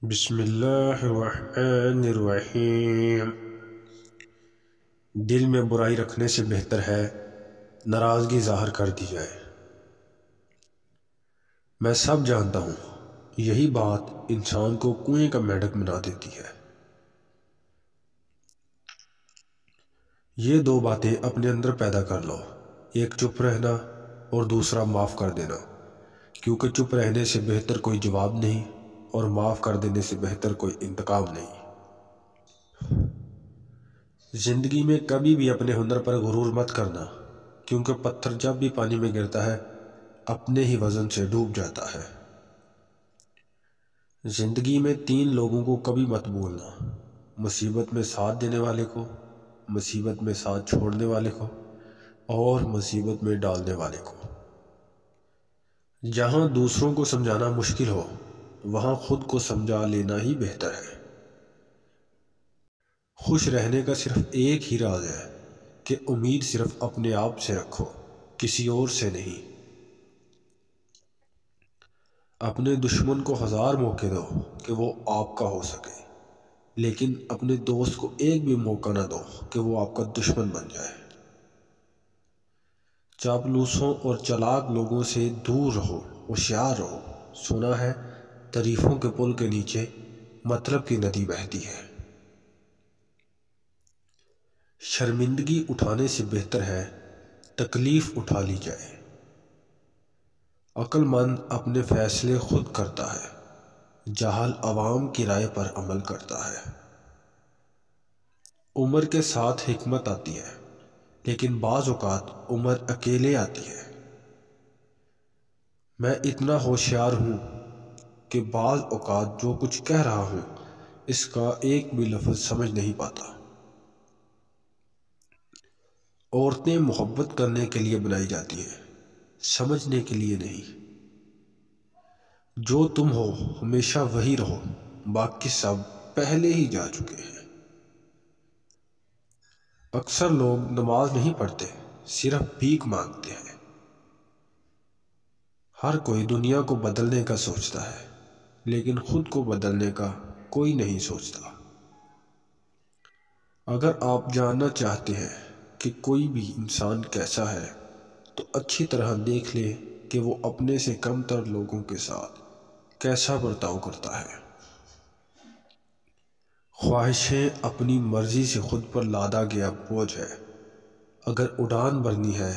بسم اللہ الرحمن الرحیم۔ دل میں برائی رکھنے سے بہتر ہے ناراضگی ظاہر کر دی جائے۔ میں سب جانتا ہوں یہی بات انسان کو کنویں کا مینڈک بنا دیتی ہے۔ یہ دو باتیں اپنے اندر پیدا کر لو، ایک چپ رہنا اور دوسرا معاف کر دینا، کیونکہ چپ رہنے سے بہتر کوئی جواب نہیں اور معاف کر دینے سے بہتر کوئی انتقام نہیں۔ زندگی میں کبھی بھی اپنے ہنر پر غرور مت کرنا، کیونکہ پتھر جب بھی پانی میں گرتا ہے اپنے ہی وزن سے ڈوب جاتا ہے۔ زندگی میں 3 لوگوں کو کبھی مت بھولنا: مصیبت میں ساتھ دینے والے کو، مصیبت میں ساتھ چھوڑنے والے کو، اور مصیبت میں ڈالنے والے کو۔ جہاں دوسروں کو سمجھانا مشکل ہو وہاں خود کو سمجھا لینا ہی بہتر ہے۔ خوش رہنے کا صرف ایک ہی راز ہے کہ امید صرف اپنے آپ سے رکھو، کسی اور سے نہیں۔ اپنے دشمن کو 1000 موقع دو کہ وہ آپ کا ہو سکے، لیکن اپنے دوست کو ایک بھی موقع نہ دو کہ وہ آپ کا دشمن بن جائے۔ چاپلوسوں اور چلاک لوگوں سے دور رہو، ہوشیار رہو۔ سنا ہے تعریفوں کے پل کے نیچے مطلب کی ندی بہتی ہے۔ شرمندگی اٹھانے سے بہتر ہے تکلیف اٹھا لی جائے۔ عقل مند اپنے فیصلے خود کرتا ہے، جاہل عوام کی رائے پر عمل کرتا ہے۔ عمر کے ساتھ حکمت آتی ہے، لیکن بعض اوقات عمر اکیلے آتی ہے۔ میں اتنا ہوشیار ہوں کہ بعض اوقات جو کچھ کہہ رہا ہوں اس کا ایک بھی لفظ سمجھ نہیں پاتا۔ عورتیں محبت کرنے کے لیے بنائی جاتی ہیں، سمجھنے کے لیے نہیں۔ جو تم ہو ہمیشہ وہی رہو، باقی سب پہلے ہی جا چکے ہیں۔ اکثر لوگ نماز نہیں پڑھتے، صرف بھیک مانگتے ہیں۔ ہر کوئی دنیا کو بدلنے کا سوچتا ہے، لیکن خود کو بدلنے کا کوئی نہیں سوچتا۔ اگر آپ جاننا چاہتے ہیں کہ کوئی بھی انسان کیسا ہے تو اچھی طرح دیکھ لیں کہ وہ اپنے سے کم تر لوگوں کے ساتھ کیسا برتاؤ کرتا ہے۔ خواہشیں اپنی مرضی سے خود پر لادا گیا بوجھ ہے۔ اگر اڑان بھرنی ہے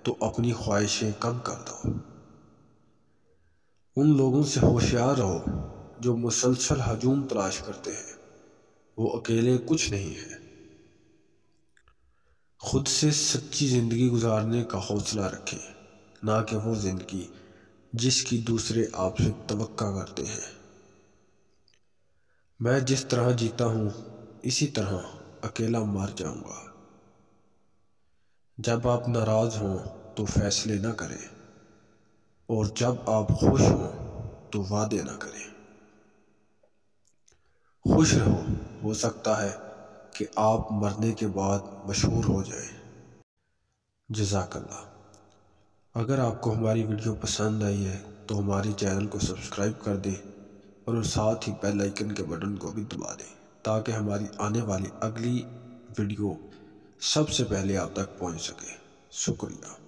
تو اپنی خواہشیں کم کر دو۔ ان لوگوں سے ہوشیار رہو جو مسلسل ہجوم تلاش کرتے ہیں، وہ اکیلے کچھ نہیں ہیں۔ خود سے سچی زندگی گزارنے کا حوصلہ رکھیں، نہ کہ وہ زندگی جس کی دوسرے آپ سے توقع کرتے ہیں۔ میں جس طرح جیتا ہوں اسی طرح اکیلا مر جاؤں گا۔ جب آپ ناراض ہوں تو فیصلے نہ کریں، اور جب آپ خوش ہوں تو وعدے نہ کریں۔ خوش رہو، ہو سکتا ہے کہ آپ مرنے کے بعد مشہور ہو جائیں۔ جزاک اللہ۔ اگر آپ کو ہماری ویڈیو پسند آئی ہے تو ہمارے چینل کو سبسکرائب کر دیں اور ساتھ ہی بیل آئیکن کے بٹن کو بھی دبا دیں تاکہ ہماری آنے والی اگلی ویڈیو سب سے پہلے آپ تک پہنچ سکے۔ شکریہ۔